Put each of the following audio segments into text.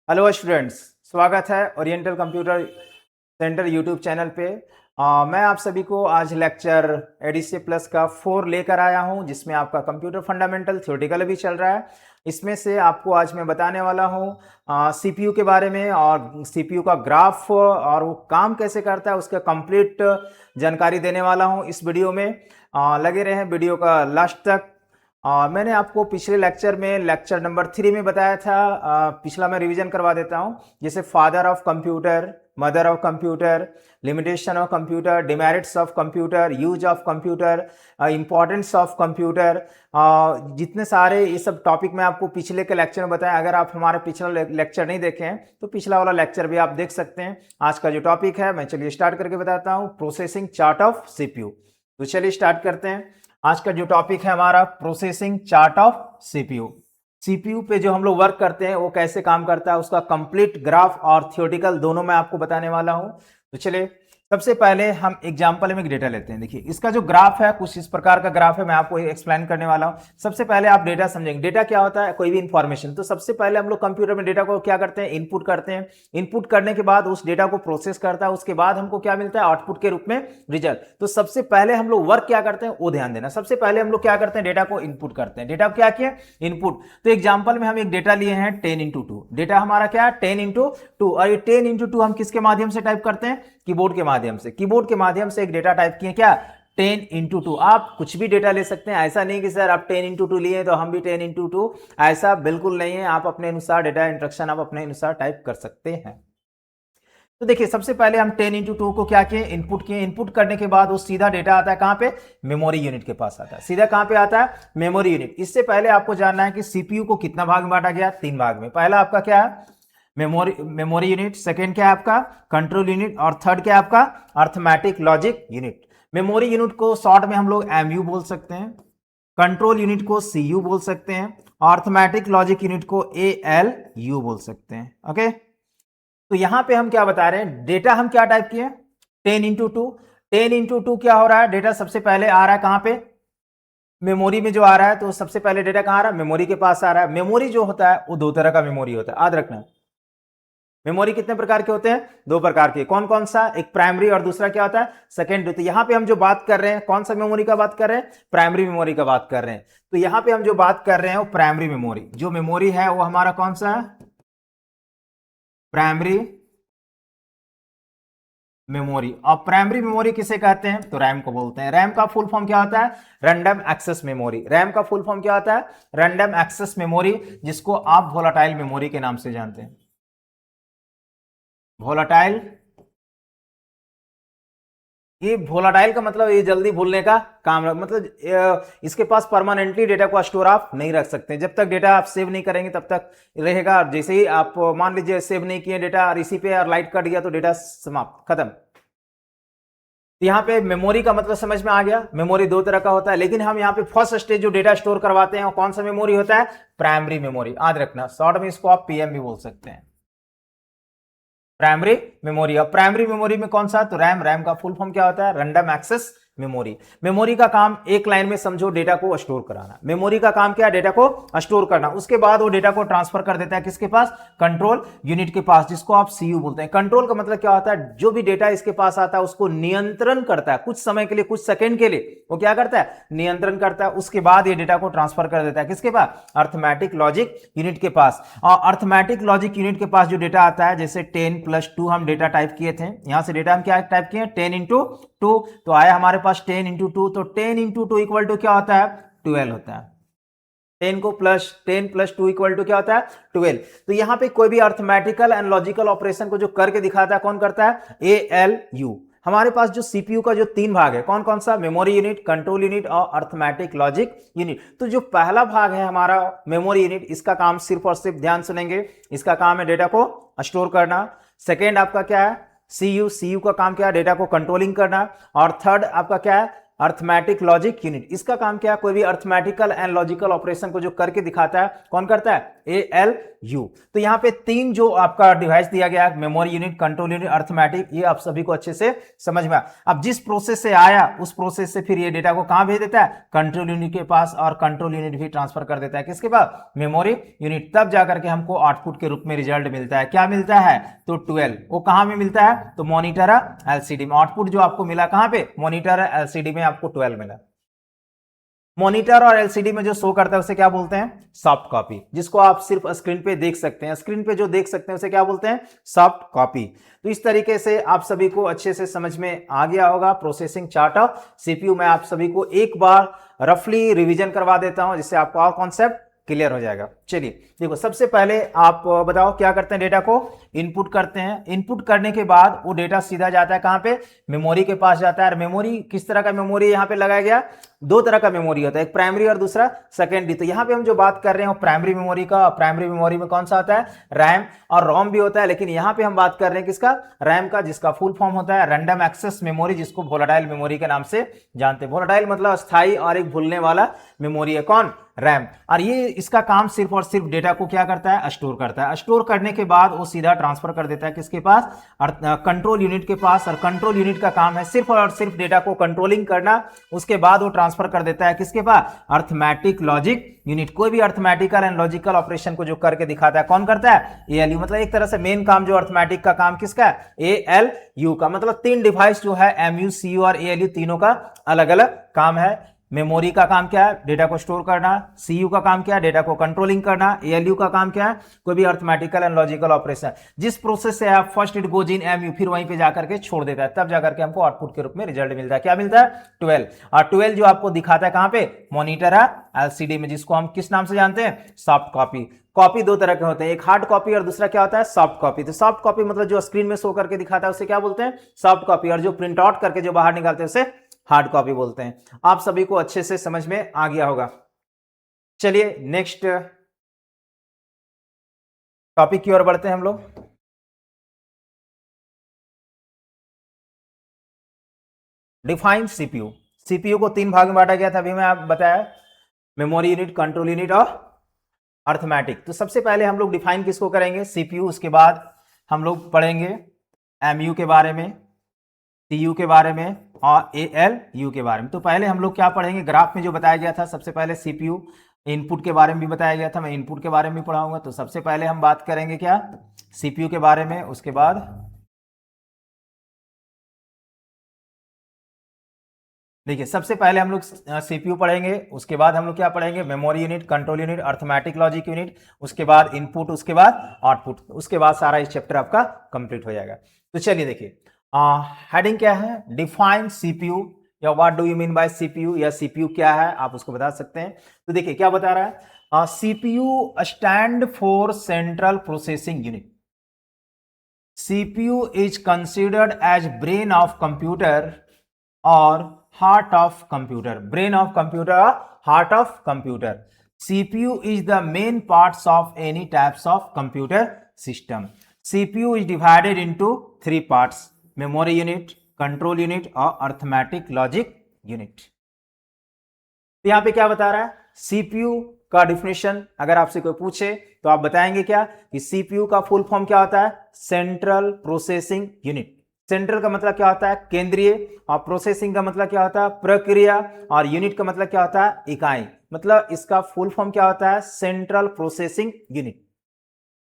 Hello students, स्वागत है oriental computer centre YouTube channel पे। मैं आप सभी को आज लेक्चर एडीसी प्लस का 4 लेकर आया हूं, जिसमें आपका कंप्यूटर फंडामेंटल थ्योरेटिकल भी चल रहा है। इसमें से आपको आज मैं बताने वाला हूं सीपीयू के बारे में और सीपीयू का ग्राफ और वो काम कैसे करता है उसका कंप्लीट जानकारी देने वाला हूं इस वीडियो में। लगे रहें वीडियो का लास्ट तक। मैंने आपको पिछले लेक्चर में लेक्चर नंबर 3 में बताया था। पिछला मैं रिवीजन करवा देता हूं, जैसे father of computer, mother of computer, limitation of computer, demerits of computer, use of computer, importance of computer, जितने सारे ये सब टॉपिक मैं आपको पिछले के लेक्चर में बताया। अगर आप हमारा पिछला लेक्चर नहीं देखे हैं तो पिछला वाला लेक्चर भी आप देख सकते हैं। आज का जो टॉपिक है मैं चलिए स्टार्ट करके बताता हूँ, प्रोसेसिंग चार्ट ऑफ सीपीयू। तो चलिए स्टार्ट करते हैं। आज का जो टॉपिक है हमारा processing chart of CPU. CPU पे जो हम लोग वर्क करते हैं वो कैसे काम करता है उसका कंप्लीट ग्राफ और थियोरेटिकल दोनों मैं आपको बताने वाला हूं। तो चलिए सबसे पहले हम एग्जांपल में एक डेटा लेते हैं। देखिए इसका जो ग्राफ है कुछ इस प्रकार का ग्राफ है, मैं आपको एक्सप्लेन करने वाला हूं। सबसे पहले आप डेटा समझेंगे। डेटा क्या होता है? कोई भी इंफॉर्मेशन। तो सबसे पहले हम लोग कंप्यूटर में डेटा को क्या करते हैं? इनपुट करते हैं। इनपुट करने के बाद उस डेटा को प्रोसेस करता है, उसके बाद हमको क्या मिलता है? आउटपुट के रूप में रिजल्ट। तो सबसे पहले हम लोग वर्क क्या करते हैं वो ध्यान देना। सबसे पहले हम लोग क्या करते हैं? डेटा को इनपुट करते हैं। डेटा क्या किया? इनपुट। तो एग्जाम्पल में हम एक डेटा लिए हैं 10x2। डेटा हमारा क्या है? 10x2। और ये 10x2 हम किसके माध्यम से टाइप करते हैं? कीबोर्ड के माध्यम से। कीबोर्ड के माध्यम से एक डेटा टाइप किए क्या? 10x2। आप कुछ भी डेटा ले सकते हैं, ऐसा नहीं कि सर आप 10x2 लिए तो हम भी 10x2, ऐसा बिल्कुल नहीं है। आप अपने अनुसार डेटा इंस्ट्रक्शन आप अपने अनुसार टाइप कर सकते हैं। तो देखिए सबसे पहले हम 10x2 को क्या किए? इनपुट किए। इनपुट करने के बाद वो सीधा डेटा आता है कहां पे? मेमोरी यूनिट के पास आता है। सीधा कहां पे आता है? Memory unit. इससे पहले आपको जानना है कि सीपीयू को कितना भाग में बांटा गया? 3 भाग में। पहला आपका क्या है? Memory unit. सेकेंड क्या है आपका? Control unit. और थर्ड क्या है आपका? Arithmetic logic unit. Memory unit को शॉर्ट में हम लोग एमयू बोल सकते हैं, कंट्रोल यूनिट को सीयू बोल सकते हैं, अर्थमेटिक लॉजिक यूनिट को एएलयू बोल सकते हैं। ओके, तो यहां पे हम क्या बता रहे हैं? डेटा हम क्या टाइप किए? 10x2। 10x2 क्या हो रहा है? डेटा सबसे पहले आ रहा है कहां पे? मेमोरी में जो आ रहा है। तो सबसे पहले डेटा कहां आ रहा है? मेमोरी के पास आ रहा है। मेमोरी जो होता है वो दो तरह का मेमोरी होता है, याद रखना। मेमोरी कितने प्रकार के होते हैं? 2 प्रकार के। कौन कौन सा? एक प्राइमरी और दूसरा क्या होता है? सेकेंडरी। तो यहां पे हम जो बात कर रहे हैं कौन सा मेमोरी का बात कर रहे हैं? प्राइमरी मेमोरी का बात कर रहे हैं। तो यहां पे हम जो बात कर रहे हैं वो प्राइमरी मेमोरी। जो मेमोरी है वो हमारा कौन सा है? Primary memory. और प्राइमरी मेमोरी किसे कहते हैं? तो रैम को बोलते हैं। रैम का फुल फॉर्म क्या होता है? Random access memory. रैम का फुल फॉर्म क्या होता है? रैंडम एक्सेस मेमोरी, जिसको आप वोलाटाइल मेमोरी के नाम से जानते हैं। वोलाटाइल। ये वोलाटाइल का मतलब ये जल्दी भूलने का काम, मतलब इसके पास परमानेंटली डेटा को स्टोर आप नहीं रख सकते। जब तक डेटा आप सेव नहीं करेंगे तब तक रहेगा। जैसे ही आप मान लीजिए सेव नहीं किए डेटा और इसी पे और लाइट कट गया तो डेटा समाप्त, खत्म। यहाँ पे मेमोरी का मतलब समझ में आ गया। मेमोरी 2 तरह का होता है, लेकिन हम यहाँ पे फर्स्ट स्टेज जो डेटा स्टोर करवाते हैं वो कौन सा मेमोरी होता है? Primary memory. याद रखना, शॉर्ट में इसको आप पीएम भी बोल सकते हैं, प्राइमरी मेमोरी। अब प्राइमरी मेमोरी में कौन सा? तो रैम। रैम का फुल फॉर्म क्या होता है? Random access memory. मेमोरी का काम एक लाइन में समझो डेटा को स्टोर कराना। मेमोरी का काम क्या है? डेटा को स्टोर करना। उसके बाद वो डेटा को ट्रांसफर कर देता है किसके पास? कंट्रोल यूनिट के पास, जिसको आप सीयू बोलते हैं। कंट्रोल का मतलब क्या होता है? जो भी डेटा इसके पास आता है उसको नियंत्रण करता है कुछ समय के लिए, कुछ सेकंड के लिए। वो क्या करता है? नियंत्रण करता है। उसके बाद ये डेटा को ट्रांसफर कर देता है किसके पास? अर्थमेटिक लॉजिक यूनिट के पास। और अर्थमेटिक लॉजिक यूनिट के पास जो डेटा आता है, जैसे 10+2 हम डेटा टाइप किए थे, यहां से डेटा हम क्या टाइप किए? 10x2। तो आया हमारे पास 10x2। तो 10x2 इक्वल टू क्या होता है? 12 होता है। 10+2 इक्वल टू क्या होता है? 12। तो यहां पे कोई भी अर्थमेटिकल एंड लॉजिकल ऑपरेशन को जो करके दिखाता है कौन करता है? एएलयू। हमारे पास जो सीपीयू का जो 3 भाग है कौन कौन सा? मेमोरी यूनिट, कंट्रोल यूनिट और अर्थमेटिक लॉजिक यूनिट। तो जो पहला भाग है हमारा मेमोरी यूनिट, इसका काम सिर्फ और सिर्फ, ध्यान सुनेंगे, इसका काम है डेटा को स्टोर करना। सेकेंड आपका क्या है? सीयू। सीयू का काम क्या है? डेटा को कंट्रोलिंग करना। और थर्ड आपका क्या है? Arithmetic logic unit. इसका काम क्या है, कोई भी अर्थमेटिकल एंड लॉजिकल ऑपरेशन को जो करके दिखाता है, कौन करता है, ALU। तो यहाँ पे 3 जो आपका डिवाइस दिया गया है, memory unit, control unit, arithmetic, ये आप सभी को अच्छे से समझ में आया। अब जिस प्रोसेस से आया उस प्रोसेस से फिर ये डेटा को कहां भेज देता है, कंट्रोल यूनिट के पास, और कंट्रोल यूनिट भी ट्रांसफर कर देता है किसके पास, मेमोरी यूनिट। तब जाकर के हमको आउटपुट के रूप में रिजल्ट मिलता है। क्या मिलता है, तो 12। वो कहां में मिलता है, तो मॉनिटर LCD में। आउटपुट जो आपको मिला कहां पे, मॉनिटर LCD में आपको 12 मिला। मॉनिटर और LCD में जो शो करता है उसे क्या बोलते हैं, सॉफ्ट कॉपी, जिसको आप सिर्फ स्क्रीन पे देख सकते हैं। स्क्रीन पे जो देख सकते हैं उसे क्या बोलते हैं, सॉफ्ट कॉपी। तो इस तरीके से आप सभी को अच्छे से समझ में आ गया होगा प्रोसेसिंग चार्ट ऑफ CPU। मैं आप सभी को एक बार रफली रिवीजन करवा देता हूं, जिससे आपको और कॉन्सेप्ट क्लियर हो जाएगा। चलिए देखो, सबसे पहले आप बताओ क्या करते हैं, डेटा को इनपुट करते हैं। इनपुट करने के बाद वो डेटा सीधा जाता है कहां पे, मेमोरी के पास जाता है। और मेमोरी किस तरह का मेमोरी यहां पे लगाया गया, 2 तरह का मेमोरी होता है, एक प्राइमरी और दूसरा सेकेंडरी। तो यहां पे हम जो बात कर रहे हैं वो प्राइमरी मेमोरी का। प्राइमरी मेमोरी में कौन सा आता है, रैम और रोम भी होता है, लेकिन यहां पे हम बात कर रहे हैं किसका, रैम का, जिसका फुल फॉर्म होता है रैंडम एक्सेस मेमोरी, जिसको वोलेटाइल मेमोरी के नाम से जानते हैं। वोलेटाइल मतलब स्थायी और एक भूलने वाला मेमोरी है, कौन, रैम। और ये इसका काम सिर्फ और सिर्फ डेटा को क्या करता है, स्टोर करता है। स्टोर करने के बाद वो सीधा ट्रांसफर कर देता है किसके पास, कंट्रोल यूनिट के पास। और कंट्रोल यूनिट का काम है सिर्फ और सिर्फ डेटा को कंट्रोलिंग करना। उसके बाद वो ट्रांसफर कर देता है किसके पास, अर्थमेटिक लॉजिक यूनिट। कोई भी अर्थमेटिकल एंड लॉजिकल ऑपरेशन को जो करके दिखाता है, कौन करता है, ALU। मतलब एक तरह से मेन काम जो अर्थमेटिक का काम किसका है, ALU का। मतलब 3 डिवाइस जो है, MU, CU और ALU, तीनों का अलग अलग काम है। मेमोरी का काम क्या है, डेटा को स्टोर करना। CPU का काम क्या है, डेटा को कंट्रोलिंग करना। ALU का काम क्या है, कोई भी अर्थमेटिकल एंड लॉजिकल ऑपरेशन। जिस प्रोसेस से आप first it goes in MU, फिर वहीं पे जाकर के छोड़ देता है, तब जाकर के हमको आउटपुट के रूप में रिजल्ट मिलता है। क्या मिलता है, 12। और 12 जो आपको दिखाता है कहां पे, मॉनिटर है LCD में, जिसको हम किस नाम से जानते हैं, सॉफ्ट कॉपी। कॉपी 2 तरह के होते हैं, एक हार्ड कॉपी और दूसरा क्या होता है, सॉफ्ट कॉपी। तो सॉफ्ट कॉपी मतलब जो स्क्रीन में शो करके दिखाता है उसे क्या बोलते हैं, सॉफ्ट कॉपी। और जो प्रिंट आउट करके जो बाहर निकालते हैं उसे हार्ड कॉपी बोलते हैं। आप सभी को अच्छे से समझ में आ गया होगा। चलिए नेक्स्ट टॉपिक की ओर बढ़ते हैं हम लोग। Define CPU। CPU को 3 भाग में बांटा गया था, अभी मैं आप बताया, मेमोरी यूनिट, कंट्रोल यूनिट और अर्थमेटिक। तो सबसे पहले हम लोग डिफाइन किसको करेंगे, CPU। उसके बाद हम लोग पढ़ेंगे MU के बारे में, CU के बारे में और ALU के बारे में। तो पहले हम लोग क्या पढ़ेंगे, ग्राफ में जो बताया गया था, सबसे पहले CPU इनपुट के बारे में भी बताया गया था, मैं इनपुट के बारे में भी पढ़ाऊंगा। तो सबसे पहले हम बात करेंगे क्या, CPU के बारे में। उसके बाद देखिए, सबसे पहले हम लोग CPU पढ़ेंगे, उसके बाद हम लोग क्या पढ़ेंगे, memory unit, control unit, arithmetic logic unit, उसके बाद इनपुट, उसके बाद आउटपुट। उसके बाद सारा इस चैप्टर आपका कंप्लीट हो जाएगा। तो चलिए देखिए, हेडिंग क्या है, डिफाइन CPU, या what do you mean by CPU, या CPU क्या है, आप उसको बता सकते हैं। तो देखिए क्या बता रहा है, CPU stand for central processing unit. CPU is considered as brain of computer or heart of computer. Brain of computer or heart of computer. CPU is the main parts of any types of computer system. CPU is divided into 3 parts: memory unit, control unit और arithmetic logic unit. तो यहां पे क्या बता रहा है, CPU का definition अगर आपसे कोई पूछे तो आप बताएंगे क्या, कि CPU का फुल फॉर्म क्या होता है, सेंट्रल प्रोसेसिंग यूनिट। सेंट्रल का मतलब क्या होता है, केंद्रीय, और प्रोसेसिंग का मतलब क्या होता है, प्रक्रिया, और यूनिट का मतलब क्या होता है, इकाई। मतलब इसका फुल फॉर्म क्या होता है, central processing unit.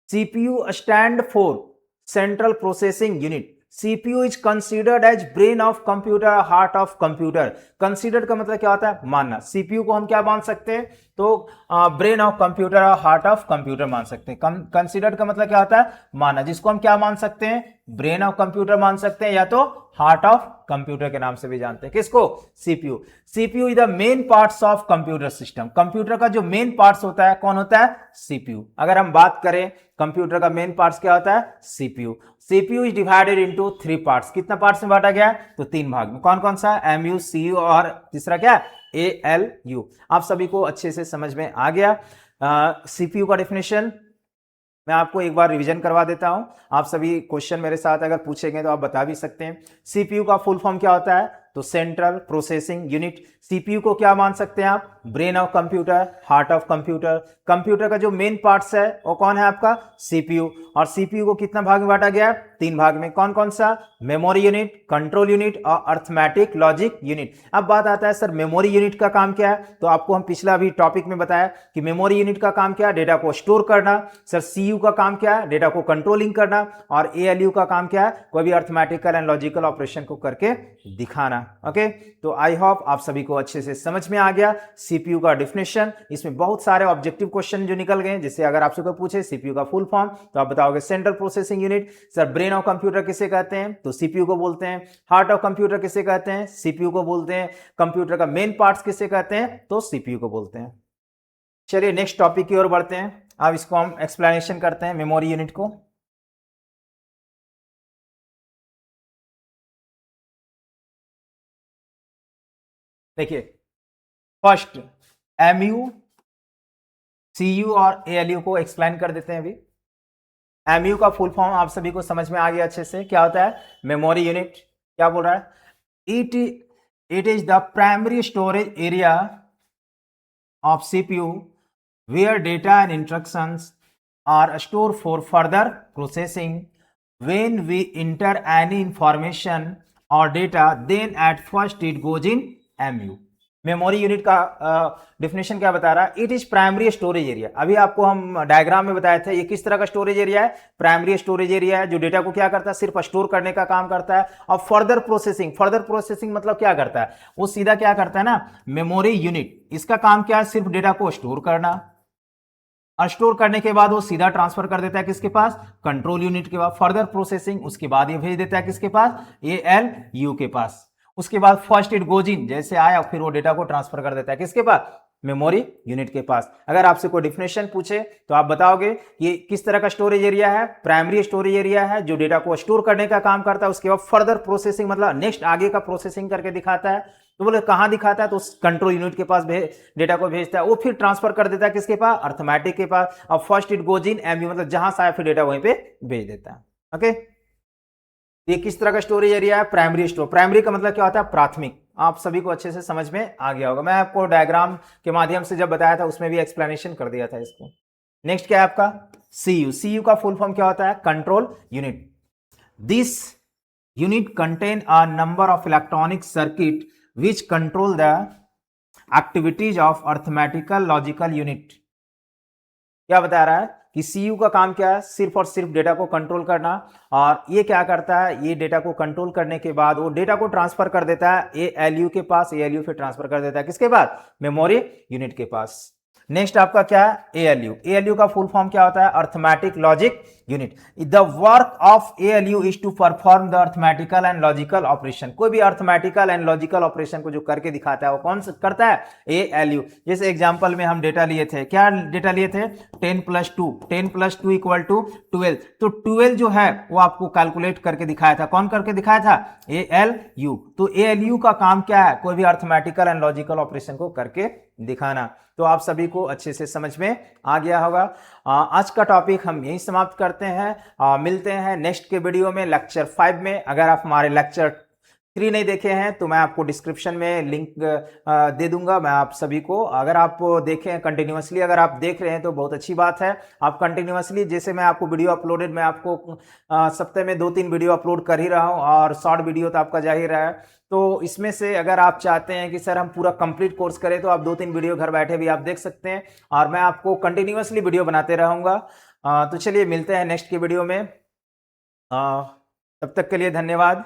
CPU stand for central processing unit. CPU is considered as brain of computer, heart of computer. Considered का मतलब क्या होता है, मानना। CPU को हम क्या मान सकते हैं, तो ब्रेन ऑफ कंप्यूटर और हार्ट ऑफ कंप्यूटर मान सकते हैं। कंसिडर्ड का मतलब क्या होता है, मानना, जिसको हम क्या मान सकते हैं, ब्रेन ऑफ कंप्यूटर मान सकते हैं, या तो हार्ट ऑफ कंप्यूटर के नाम से भी जानते हैं। किसको, CPU। CPU is the main parts of computer system. Computer का जो मेन पार्ट्स होता है, कौन होता है, CPU। अगर हम बात करें कंप्यूटर का मेन पार्ट्स क्या होता है, CPU। CPU is divided into 3 parts. कितना पार्ट्स में बांटा गया है, तो 3 भाग में। कौन कौन सा, MU, CU और तीसरा क्या, ALU। आप सभी को अच्छे से समझ में आ गया। CPU का डेफिनेशन मैं आपको एक बार रिवीजन करवा देता हूं। आप सभी क्वेश्चन मेरे साथ अगर पूछेंगे तो आप बता भी सकते हैं। CPU का फुल फॉर्म क्या होता है, तो सेंट्रल प्रोसेसिंग यूनिट। सीपीयू को क्या मान सकते हैं आप? Brain of computer, heart of computer. Computer का जो मेन पार्ट्स है वो कौन है आपका? सीपीयू। और सीपीयू को कितना भाग में बांटा गया है? 3 भाग में। कौन कौन सा? मेमोरी यूनिट, कंट्रोल यूनिट और अर्थमेटिक लॉजिक यूनिट। अब बात आता है सर मेमोरी यूनिट का काम क्या है? तो आपको हम पिछला भी टॉपिक में बताया कि मेमोरी यूनिट का काम क्या है? डेटा को स्टोर करना। सर सीयू का काम क्या है? डेटा को कंट्रोलिंग करना। और एएलयू का काम क्या है? कोई भी अर्थमेटिकल एंड लॉजिकल ऑपरेशन को करके दिखाना। ओके, तो आई होप आप सभी को अच्छे से समझ में आ गया सीपीयू का डिफिनेशन। इसमें बहुत सारे ऑब्जेक्टिव क्वेश्चन जो निकल गए, जिससे अगर आपसे कोई पूछे सीपीयू का फुल फॉर्म तो आप बताओगे central processing unit. Sir brain of computer किसे कहते हैं? तो सीपीयू को बोलते हैं। हार्ट ऑफ कंप्यूटर किसे कहते हैं? सीपीयू को बोलते हैं। कंप्यूटर का मेन पार्ट्स किसे कहते हैं? तो सीपीयू को बोलते हैं। चलिए नेक्स्ट टॉपिक की ओर बढ़ते हैं। अब इसको हम एक्सप्लेनेशन करते हैं मेमोरी यूनिट को। देखिए फर्स्ट एमयू, सीयू और एएलयू को एक्सप्लेन कर देते हैं। अभी एमयू का फुल फॉर्म आप सभी को समझ में आ गया अच्छे से, क्या होता है? Memory unit. क्या बोल रहा है? It is the primary storage area of CPU where data and instructions are stored for further processing. When we enter any information or data, then at first it goes in MU. Memory unit का definition क्या बता रहा है? It is primary storage area. अभी आपको हम diagram में बताए थे ये किस तरह का स्टोरेज एरिया है? प्राइमरी स्टोरेज एरिया है, जो डेटा को क्या करता है? सिर्फ स्टोर करने का काम करता है। और फर्दर प्रोसेसिंग मतलब क्या करता है? वो सीधा क्या करता है ना, मेमोरी यूनिट इसका काम क्या है? सिर्फ डेटा को स्टोर करना, और स्टोर करने के बाद वो सीधा ट्रांसफर कर देता है किसके पास? कंट्रोल यूनिट के पास। फर्दर प्रोसेसिंग उसके बाद ये भेज देता है किसके पास? एएलयू के पास। उसके बाद फर्स्ट इट गोज इन, जैसे आया फिर वो डेटा को ट्रांसफर कर देता है किसके पास? मेमोरी यूनिट के पास। अगर आपसे कोई डिफिनेशन पूछे तो आप बताओगे ये किस तरह का स्टोरेज एरिया है? प्राइमरी स्टोरेज एरिया है, जो डेटा को स्टोर करने का काम करता है। उसके बाद फर्दर प्रोसेसिंग मतलब नेक्स्ट आगे का प्रोसेसिंग करके दिखाता है। तो बोले कहां दिखाता है? तो कंट्रोल यूनिट के पास डेटा को भेजता है, वो फिर ट्रांसफर कर देता है किसके पास? अर्थमेटिक के पास। और first it goes in MU मतलब जहां से आया फिर डेटा वहीं पे भेज देता है। ओके, ये किस तरह का स्टोरेज एरिया है? Primary store. प्राइमरी का मतलब क्या होता है? प्राथमिक। आप सभी को अच्छे से समझ में आ गया होगा। मैं आपको डायग्राम के माध्यम से जब बताया था उसमें भी एक्सप्लेनेशन कर दिया था इसको। नेक्स्ट क्या है आपका? सीयू। सीयू का फुल फॉर्म क्या होता है? Control unit. This unit contain a number of electronic circuit which control the activities of arithmetical logical unit. क्या बता रहा है कि सीयू का काम क्या है? सिर्फ और सिर्फ डेटा को कंट्रोल करना। और ये क्या करता है? ये डेटा को कंट्रोल करने के बाद वो डेटा को ट्रांसफर कर देता है एएलयू के पास। एएलयू फिर ट्रांसफर कर देता है किसके पास? मेमोरी यूनिट के पास। नेक्स्ट आपका क्या है? एएलयू। एएलयू का फुल फॉर्म क्या होता है? Arithmetic logic unit. The work of ALU is to perform the arithmetical and logical operation. कोई भी अर्थमेटिकल एंड लॉजिकल ऑपरेशन को जो करके दिखाता है वो कौन सा करता है? एएलयू। जैसे एग्जांपल में हम डेटा लिए थे, क्या डेटा लिए थे? 10 + 2, 10 + 2 = 12। तो 12 जो है वो आपको कैलकुलेट करके दिखाया था। कौन करके दिखाया था? एएलयू। तो एएलयू का काम क्या है? कोई भी अर्थमेटिकल एंड लॉजिकल ऑपरेशन को करके दिखाना। तो आप सभी को अच्छे से समझ में आ गया होगा। आज का टॉपिक हम यहीं समाप्त करते हैं। मिलते हैं नेक्स्ट के वीडियो में, लेक्चर 5 में। अगर आप हमारे लेक्चर 3 नहीं देखे हैं तो मैं आपको डिस्क्रिप्शन में लिंक दे दूंगा मैं आप सभी को। अगर आप देखें कंटिन्यूअसली, अगर आप देख रहे हैं तो बहुत अच्छी बात है। आप कंटिन्यूअसली, जैसे मैं आपको वीडियो अपलोडेड, मैं आपको सप्ताह में 2-3 वीडियो अपलोड कर ही रहा हूं, और शॉर्ट वीडियो तो आपका जा ही रहा है। तो इसमें से अगर आप चाहते हैं कि सर हम पूरा कंप्लीट कोर्स करें तो आप 2-3 वीडियो घर बैठे भी आप देख सकते हैं, और मैं आपको कंटिन्यूअसली वीडियो बनाते रहूंगा। तो चलिए मिलते हैं नेक्स्ट की वीडियो में। तब तक के लिए धन्यवाद।